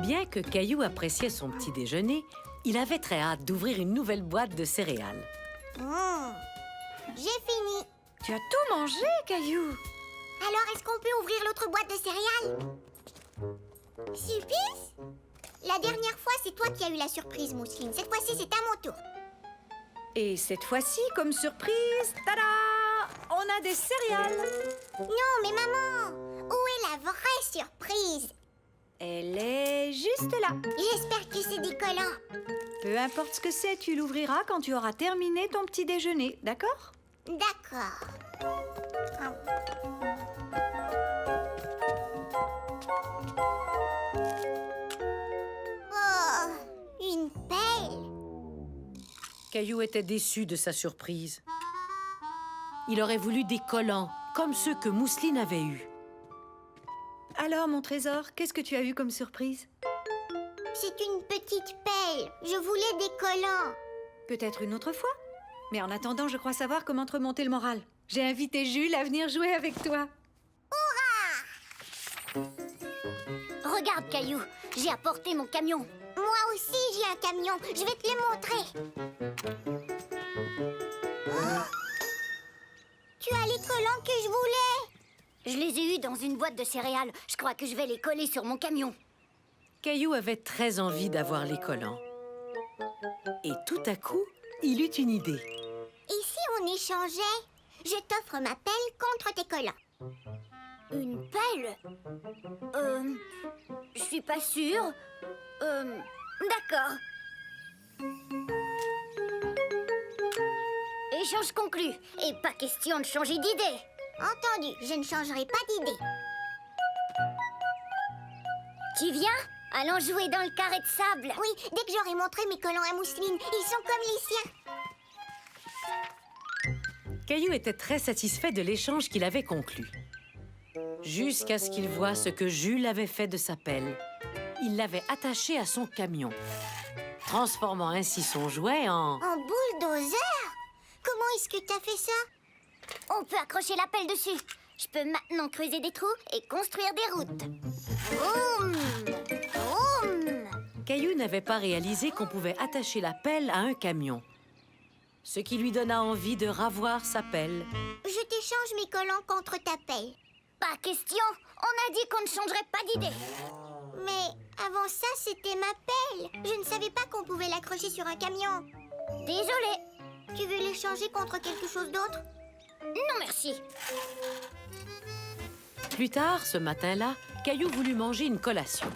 Bien que Caillou appréciait son petit déjeuner, il avait très hâte d'ouvrir une nouvelle boîte de céréales. J'ai fini. Tu as tout mangé, Caillou. Alors, est-ce qu'on peut ouvrir l'autre boîte de céréales? Surprise? La dernière fois, c'est toi qui as eu la surprise, Mousseline. Cette fois-ci, c'est à mon tour. Et cette fois-ci, comme surprise, tada! On a des céréales. Non, mais maman, où est la vraie surprise? Elle est juste là. J'espère que c'est des collants. Peu importe ce que c'est, tu l'ouvriras quand tu auras terminé ton petit déjeuner, d'accord? D'accord. Oh, une pelle. Caillou était déçu de sa surprise. Il aurait voulu des collants, comme ceux que Mousseline avait eus. Alors, mon trésor, qu'est-ce que tu as eu comme surprise? C'est une petite pelle. Je voulais des collants. Peut-être une autre fois? Mais en attendant, je crois savoir comment te remonter le moral. J'ai invité Jules à venir jouer avec toi. Regarde, Caillou, j'ai apporté mon camion. Moi aussi, j'ai un camion. Je vais te le montrer. Oh, tu as les collants que je voulais. Je les ai eus dans une boîte de céréales. Je crois que je vais les coller sur mon camion. Caillou avait très envie d'avoir les collants. Et tout à coup, il eut une idée. Et si on échangeait? Je t'offre ma pelle contre tes collants. Une pelle? Je suis pas sûre. D'accord. Échange conclu. Et pas question de changer d'idée. Entendu, je ne changerai pas d'idée. Tu viens? Allons jouer dans le carré de sable. Oui, dès que j'aurai montré mes collants à Mousseline, ils sont comme les siens. Caillou était très satisfait de l'échange qu'il avait conclu. Jusqu'à ce qu'il voie ce que Jules avait fait de sa pelle. Il l'avait attachée à son camion, transformant ainsi son jouet en... En bulldozer? Comment est-ce que t'as fait ça? On peut accrocher la pelle dessus. Je peux maintenant creuser des trous et construire des routes. Vroom! Vroom! Caillou n'avait pas réalisé qu'on pouvait attacher la pelle à un camion, ce qui lui donna envie de ravoir sa pelle. Je t'échange mes collants contre ta pelle. Pas question. On a dit qu'on ne changerait pas d'idée. Mais avant ça, c'était ma pelle. Je ne savais pas qu'on pouvait l'accrocher sur un camion. Désolée. Tu veux l'échanger contre quelque chose d'autre? Non, merci. Plus tard, ce matin-là, Caillou voulut manger une collation.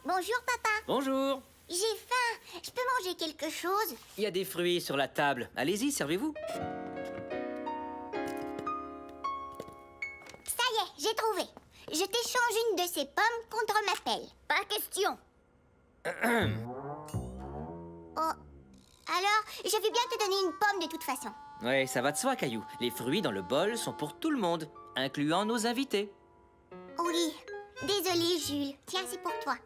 Bonjour, papa. Bonjour. J'ai faim. Je peux manger quelque chose? Il y a des fruits sur la table. Allez-y, servez-vous. Ça y est, j'ai trouvé. Je t'échange une de ces pommes contre ma pelle. Pas question. Oh. Alors, je vais bien te donner une pomme de toute façon. Ouais, ça va de soi, Caillou. Les fruits dans le bol sont pour tout le monde, incluant nos invités. Oui. Désolée, Jules. Tiens, c'est pour toi.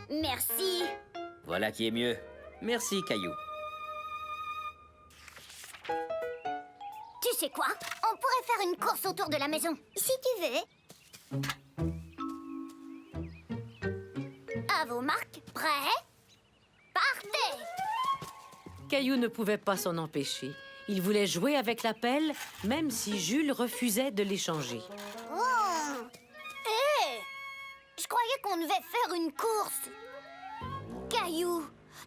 Merci. Voilà qui est mieux. Merci, Caillou. Tu sais quoi? On pourrait faire une course autour de la maison. Si tu veux. À vos marques, prêts? Partez! Caillou ne pouvait pas s'en empêcher. Il voulait jouer avec la pelle, même si Jules refusait de l'échanger. Oh! Hé! Je croyais qu'on devait faire une course. Caillou,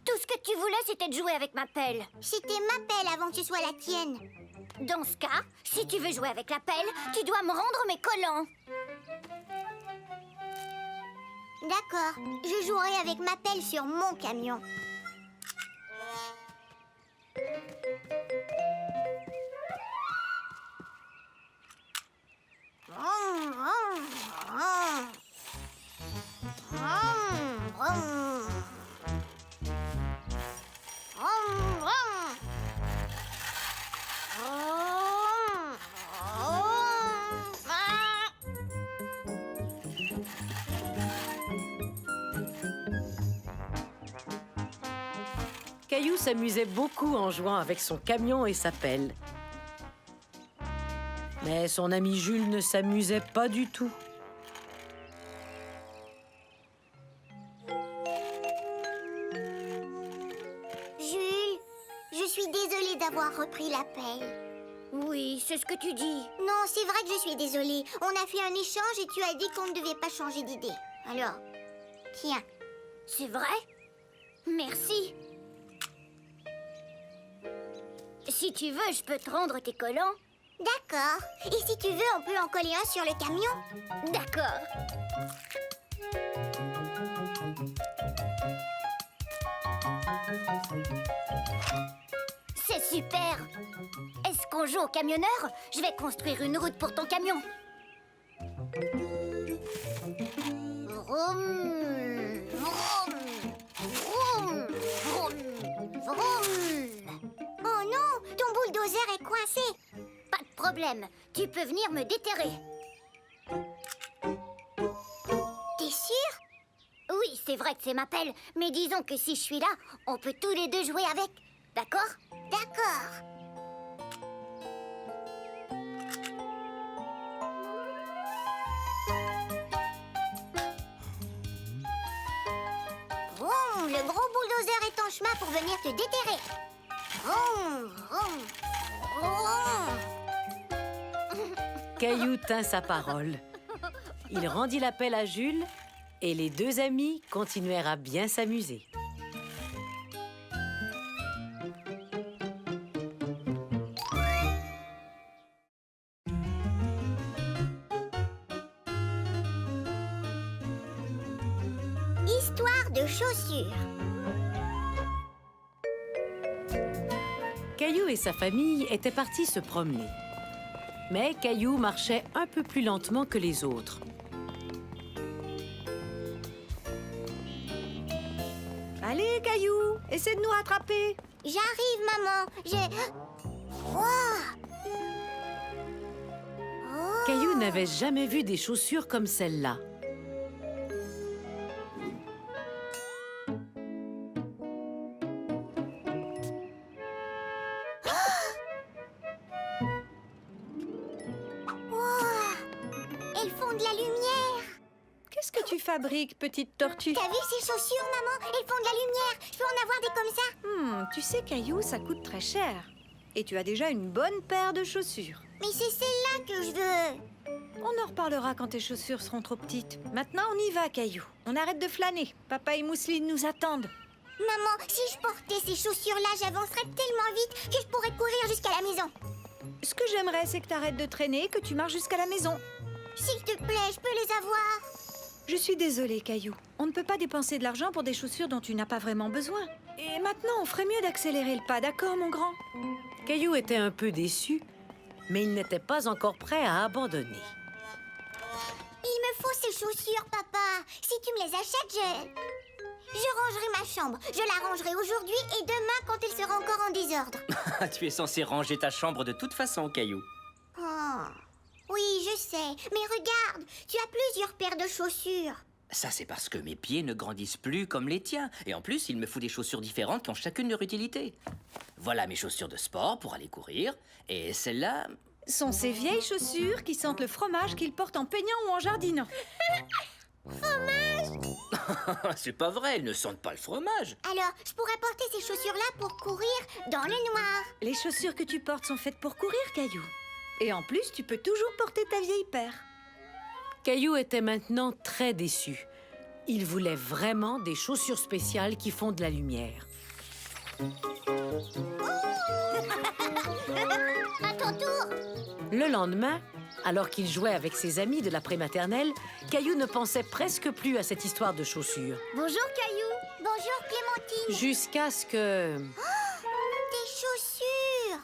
tout ce que tu voulais, c'était de jouer avec ma pelle. C'était ma pelle avant que ce soit la tienne. Dans ce cas, si tu veux jouer avec la pelle, tu dois me rendre mes collants. D'accord. Je jouerai avec ma pelle sur mon camion. Caillou s'amusait beaucoup en jouant avec son camion et sa pelle. Mais son ami Jules ne s'amusait pas du tout. repris l'appel. Oui, c'est ce que tu dis. Non, c'est vrai que je suis désolée. On a fait un échange et tu as dit qu'on ne devait pas changer d'idée. Alors, tiens. C'est vrai? Merci. Si tu veux, je peux te rendre tes collants. D'accord. Et si tu veux, on peut en coller un sur le camion. D'accord. C'est super. Est-ce qu'on joue au camionneur? Je vais construire une route pour ton camion. Vroom, vroom, vroom, vroom, vroom. Oh non, ton bulldozer est coincé. Pas de problème. Tu peux venir me déterrer. T'es sûr? Oui, c'est vrai que c'est ma pelle, mais disons que si je suis là, on peut tous les deux jouer avec. D'accord? D'accord. Vroom, le gros bulldozer est en chemin pour venir te déterrer. Vroom, vroom, vroom. Caillou tint sa parole. Il rendit l'appel à Jules et les deux amis continuèrent à bien s'amuser. Histoire de chaussures. Caillou et sa famille étaient partis se promener. Mais Caillou marchait un peu plus lentement que les autres. Allez, Caillou, essaie de nous rattraper. J'arrive, maman. J'ai... Wow. Oh. Caillou n'avait jamais vu des chaussures comme celles-là. Elles font de la lumière. Qu'est-ce que tu fabriques, petite tortue? T'as vu ces chaussures, maman? Elles font de la lumière. Je peux en avoir des comme ça? Tu sais, Caillou, ça coûte très cher. Et tu as déjà une bonne paire de chaussures. Mais c'est celle-là que je veux. On en reparlera quand tes chaussures seront trop petites. Maintenant, on y va, Caillou. On arrête de flâner. Papa et Mousseline nous attendent. Maman, si je portais ces chaussures-là, j'avancerais tellement vite que je pourrais courir jusqu'à la maison. Ce que j'aimerais, c'est que tu arrêtes de traîner et que tu marches jusqu'à la maison. S'il te plaît, je peux les avoir? Je suis désolée, Caillou. On ne peut pas dépenser de l'argent pour des chaussures dont tu n'as pas vraiment besoin. Et maintenant, on ferait mieux d'accélérer le pas, d'accord, mon grand? Caillou était un peu déçu, mais il n'était pas encore prêt à abandonner. Il me faut ces chaussures, papa. Si tu me les achètes, je rangerai ma chambre. Je la rangerai aujourd'hui et demain quand elle sera encore en désordre. Tu es censé ranger ta chambre de toute façon, Caillou. Oh. Oui, je sais. Mais regarde, tu as plusieurs paires de chaussures. Ça, c'est parce que mes pieds ne grandissent plus comme les tiens. Et en plus, il me faut des chaussures différentes qui ont chacune leur utilité. Voilà mes chaussures de sport pour aller courir. Et celles-là... Sont ces vieilles chaussures qui sentent le fromage qu'ils portent en peignant ou en jardinant. C'est pas vrai, elles ne sentent pas le fromage. Alors, je pourrais porter ces chaussures-là pour courir dans le noir. Les chaussures que tu portes sont faites pour courir, Caillou. Et en plus, tu peux toujours porter ta vieille paire. Caillou était maintenant très déçu. Il voulait vraiment des chaussures spéciales qui font de la lumière. À ton tour. Le lendemain, alors qu'il jouait avec ses amis de la prématernelle, Caillou ne pensait presque plus à cette histoire de chaussures. Bonjour, Caillou. Bonjour, Clémentine. Jusqu'à ce que... Tes chaussures.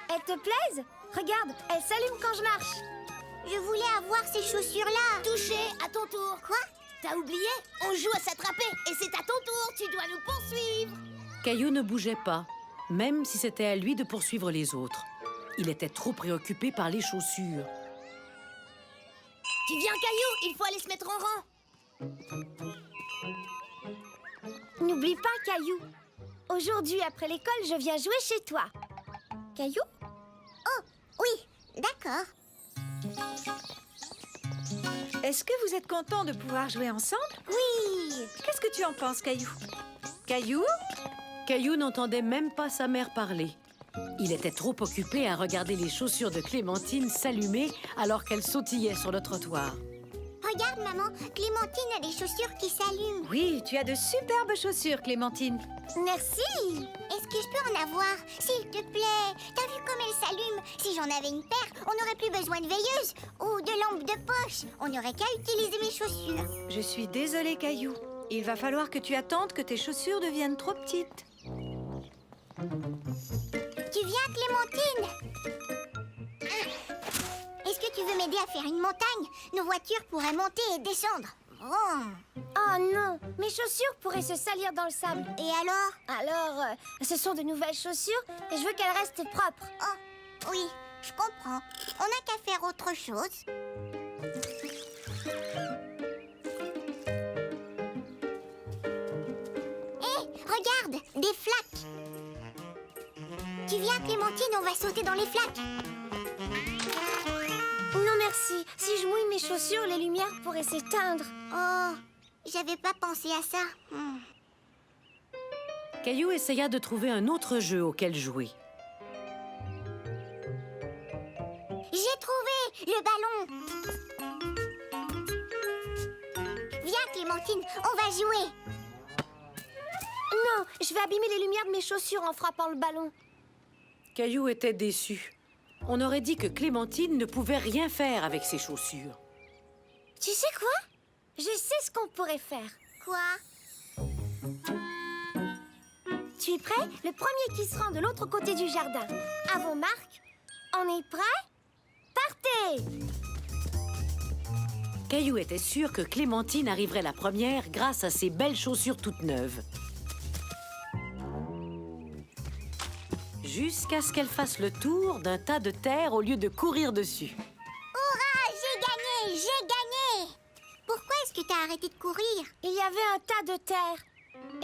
Elles te plaisent? Regarde, elles s'allument quand je marche. Je voulais avoir ces chaussures-là. Touché, à ton tour. Quoi? T'as oublié? On joue à s'attraper et c'est à ton tour. Tu dois nous poursuivre. Caillou ne bougeait pas, même si c'était à lui de poursuivre les autres. Il était trop préoccupé par les chaussures. Tu viens, Caillou? Il faut aller se mettre en rang. N'oublie pas, Caillou. Aujourd'hui, après l'école, je viens jouer chez toi. Caillou? Oh, oui, d'accord. Est-ce que vous êtes content de pouvoir jouer ensemble? Oui. Qu'est-ce que tu en penses, Caillou? Caillou? Caillou n'entendait même pas sa mère parler. Il était trop occupé à regarder les chaussures de Clémentine s'allumer alors qu'elle sautillait sur le trottoir. Regarde, maman, Clémentine a des chaussures qui s'allument. Oui, tu as de superbes chaussures, Clémentine. Merci. Est-ce que je peux en avoir, s'il te plaît? T'as vu comme elles s'allument? Si j'en avais une paire, on n'aurait plus besoin de veilleuse ou de lampe de poche. On n'aurait qu'à utiliser mes chaussures. Je suis désolée, Caillou. Il va falloir que tu attendes que tes chaussures deviennent trop petites. Tu viens, Clémentine? Est-ce que tu veux m'aider à faire une montagne? Nos voitures pourraient monter et descendre. Oh non, mes chaussures pourraient se salir dans le sable. Et alors? Alors, ce sont de nouvelles chaussures et je veux qu'elles restent propres. Oh, oui, je comprends. On n'a qu'à faire autre chose. Hé, regarde, des flaques. Tu viens, Clémentine, on va sauter dans les flaques. Non merci, si je mouille mes chaussures, les lumières pourraient s'éteindre. Oh, j'avais pas pensé à ça. Caillou essaya de trouver un autre jeu auquel jouer. J'ai trouvé le ballon. Viens, Clémentine, on va jouer. Non, je vais abîmer les lumières de mes chaussures en frappant le ballon. Caillou était déçu. On aurait dit que Clémentine ne pouvait rien faire avec ses chaussures. Tu sais quoi? Je sais ce qu'on pourrait faire. Quoi? Tu es prêt? Le premier qui se rend de l'autre côté du jardin. À vos marques. On est prêt? Partez! Caillou était sûr que Clémentine arriverait la première grâce à ses belles chaussures toutes neuves. Jusqu'à ce qu'elle fasse le tour d'un tas de terre au lieu de courir dessus. Hurrah, j'ai gagné, j'ai gagné. Pourquoi est-ce que t'as arrêté de courir? Il y avait un tas de terre.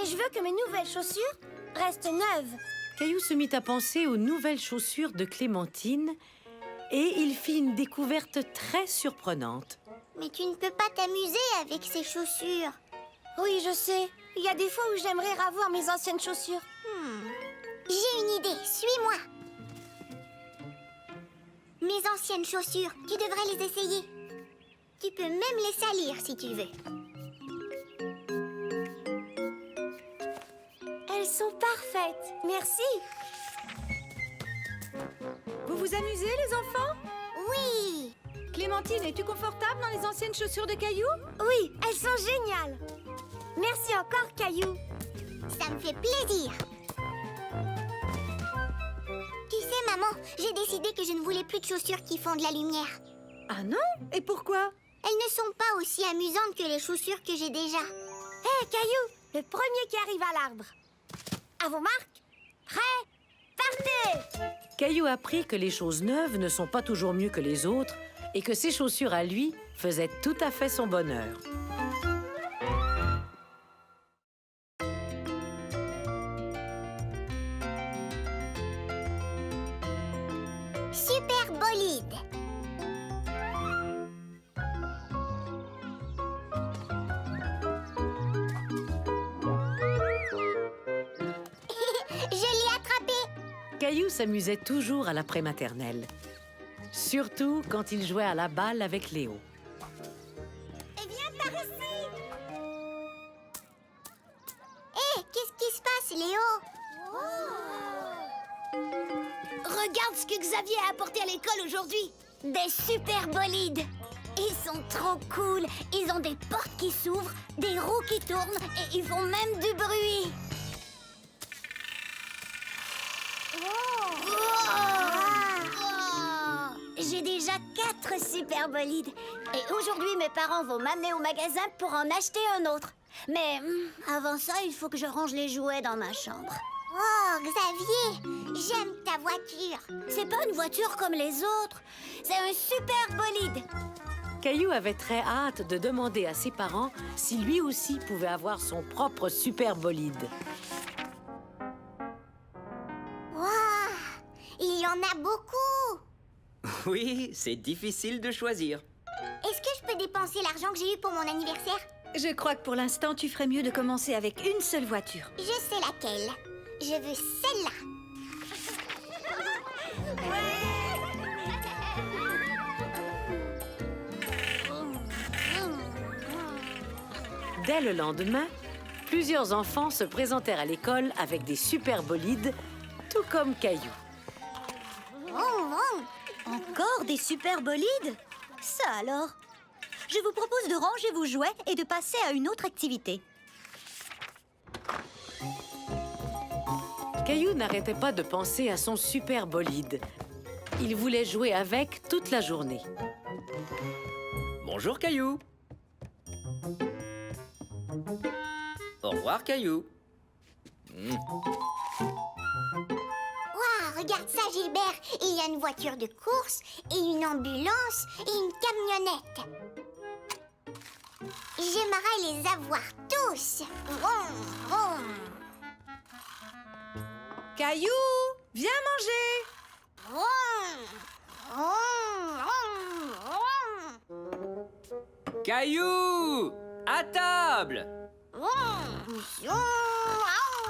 Et je veux que mes nouvelles chaussures restent neuves. Caillou se mit à penser aux nouvelles chaussures de Clémentine et il fit une découverte très surprenante. Mais tu ne peux pas t'amuser avec ces chaussures. Oui, je sais. Il y a des fois où j'aimerais revoir mes anciennes chaussures. J'ai une idée, suis-moi. Mes anciennes chaussures, tu devrais les essayer. Tu peux même les salir si tu veux. Elles sont parfaites. Merci. Vous vous amusez, les enfants? Oui. Clémentine, es-tu confortable dans les anciennes chaussures de Caillou? Oui, elles sont géniales. Merci encore, Caillou. Ça me fait plaisir. Tu sais, maman, j'ai décidé que je ne voulais plus de chaussures qui font de la lumière. Ah non? Et pourquoi? Elles ne sont pas aussi amusantes que les chaussures que j'ai déjà. Hé, Caillou, le premier qui arrive à l'arbre. À vos marques. Prêt? Partez! Caillou apprit que les choses neuves ne sont pas toujours mieux que les autres et que ses chaussures à lui faisaient tout à fait son bonheur. Super bolide. Je l'ai attrapé. Caillou s'amusait toujours à la prématernelle. Surtout quand il jouait à la balle avec Léo. Eh bien, par ici. Hé, qu'est-ce qui se passe, Léo? Regarde ce que Xavier a apporté à l'école aujourd'hui. Des super bolides. Ils sont trop cool. Ils ont des portes qui s'ouvrent, des roues qui tournent et ils font même du bruit. J'ai déjà 4 super bolides. Et aujourd'hui, mes parents vont m'amener au magasin pour en acheter un autre. Mais avant ça, il faut que je range les jouets dans ma chambre. Oh, Xavier, j'aime ta voiture. C'est pas une voiture comme les autres. C'est un super bolide. Caillou avait très hâte de demander à ses parents si lui aussi pouvait avoir son propre super bolide. Waouh, il y en a beaucoup. Oui, c'est difficile de choisir. Est-ce que je peux dépenser l'argent que j'ai eu pour mon anniversaire? Je crois que pour l'instant, tu ferais mieux de commencer avec une seule voiture. Je sais laquelle. Je veux celle-là. Dès le lendemain, plusieurs enfants se présentèrent à l'école avec des super bolides, tout comme Caillou. Encore des super bolides? Ça alors? Je vous propose de ranger vos jouets et de passer à une autre activité. Caillou n'arrêtait pas de penser à son super bolide. Il voulait jouer avec toute la journée. Bonjour, Caillou. Au revoir, Caillou. Waouh, regarde ça, Gilbert. Il y a une voiture de course, et une ambulance, et une camionnette. J'aimerais les avoir tous. Vroom, vroom, Caillou, viens manger. vroom, vroom, vroom, vroom. Caillou! À table! Vroom, vroom,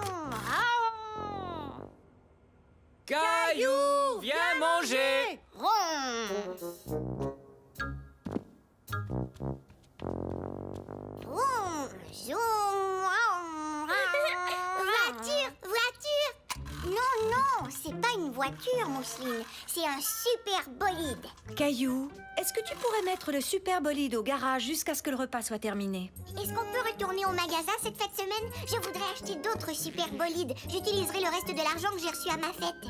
vroom, vroom. Caillou! Viens manger! Vroom. Vroom, zoom, vroom, vroom. Voiture, voiture. Non, non, c'est pas une voiture, Mousseline. C'est un super bolide. Caillou, est-ce que tu pourrais mettre le super bolide au garage jusqu'à ce que le repas soit terminé? Est-ce qu'on peut retourner au magasin cette fête semaine? Je voudrais acheter d'autres super bolides. J'utiliserai le reste de l'argent que j'ai reçu à ma fête.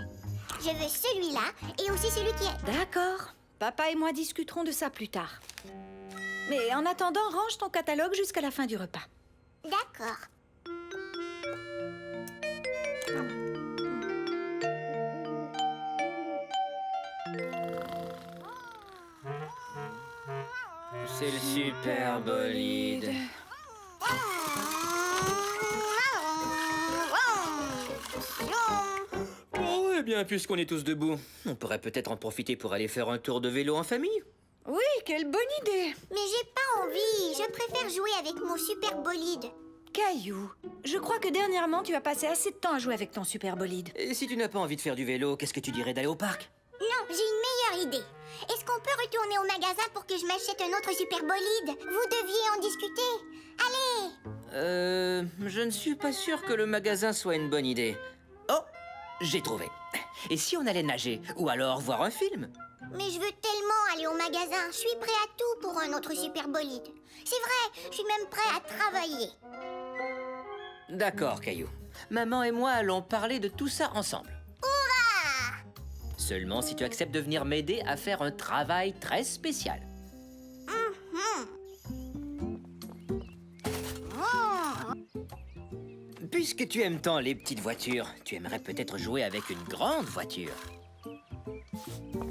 Je veux celui-là et aussi celui qui est... D'accord. Papa et moi discuterons de ça plus tard. Mais en attendant, range ton catalogue jusqu'à la fin du repas. D'accord. C'est le super bolide. Oh, eh bien, puisqu'on est tous debout, on pourrait peut-être en profiter pour aller faire un tour de vélo en famille. Oui, quelle bonne idée! Mais j'ai pas envie. Je préfère jouer avec mon super bolide. Caillou, je crois que dernièrement, tu as passé assez de temps à jouer avec ton super bolide. Et si tu n'as pas envie de faire du vélo, qu'est-ce que tu dirais d'aller au parc? Non, j'ai une meilleure idée. Est-ce qu'on peut retourner au magasin pour que je m'achète un autre super bolide? Vous deviez en discuter. Allez! Je ne suis pas sûr que le magasin soit une bonne idée. Oh, j'ai trouvé. Et si on allait nager? Ou alors voir un film? Mais je veux tellement aller au magasin. Je suis prêt à tout pour un autre super bolide. C'est vrai, je suis même prêt à travailler. D'accord, Caillou. Maman et moi allons parler de tout ça ensemble. Hurrah! Seulement si tu acceptes de venir m'aider à faire un travail très spécial. Puisque tu aimes tant les petites voitures, tu aimerais peut-être jouer avec une grande voiture.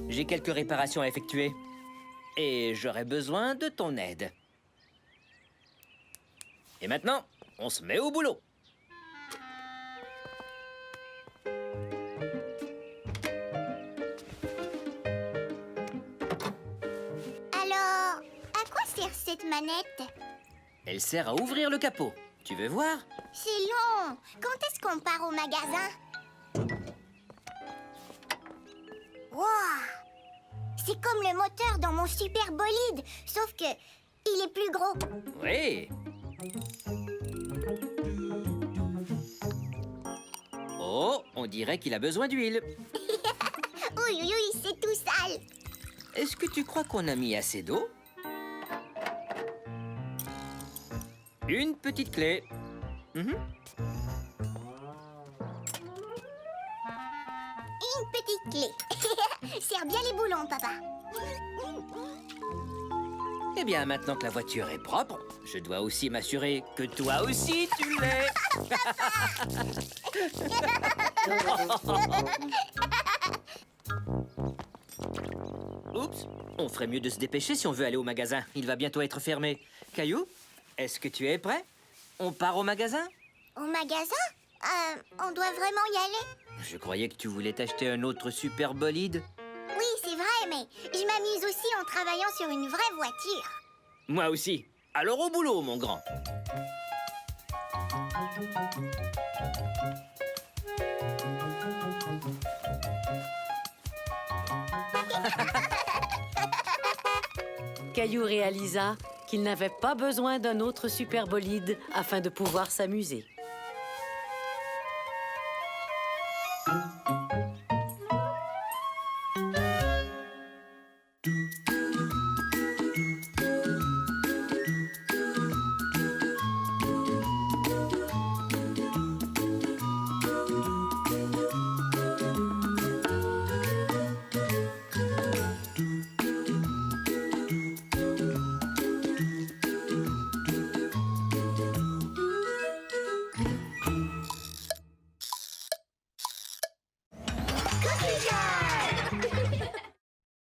J'ai quelques réparations à effectuer. Et j'aurais besoin de ton aide. Et maintenant, on se met au boulot. Alors, à quoi sert cette manette? Elle sert à ouvrir le capot. Tu veux voir? C'est long. Quand est-ce qu'on part au magasin? Wow! C'est comme le moteur dans mon super bolide, sauf que il est plus gros. Oui. Oh, on dirait qu'il a besoin d'huile. Oui, oui, oui, c'est tout sale. Est-ce que tu crois qu'on a mis assez d'eau? Une petite clé. Mhm. Une petite clé. Serre bien les boulons, papa. Eh bien, maintenant que la voiture est propre, je dois aussi m'assurer que toi aussi tu l'es. Oups, on ferait mieux de se dépêcher si on veut aller au magasin. Il va bientôt être fermé. Caillou, est-ce que tu es prêt? On part au magasin? Au magasin? On doit vraiment y aller? Je croyais que tu voulais t'acheter un autre super bolide. Oui, c'est vrai, mais je m'amuse aussi en travaillant sur une vraie voiture. Moi aussi. Alors au boulot, mon grand. Caillou réalisa qu'il n'avait pas besoin d'un autre super bolide afin de pouvoir s'amuser.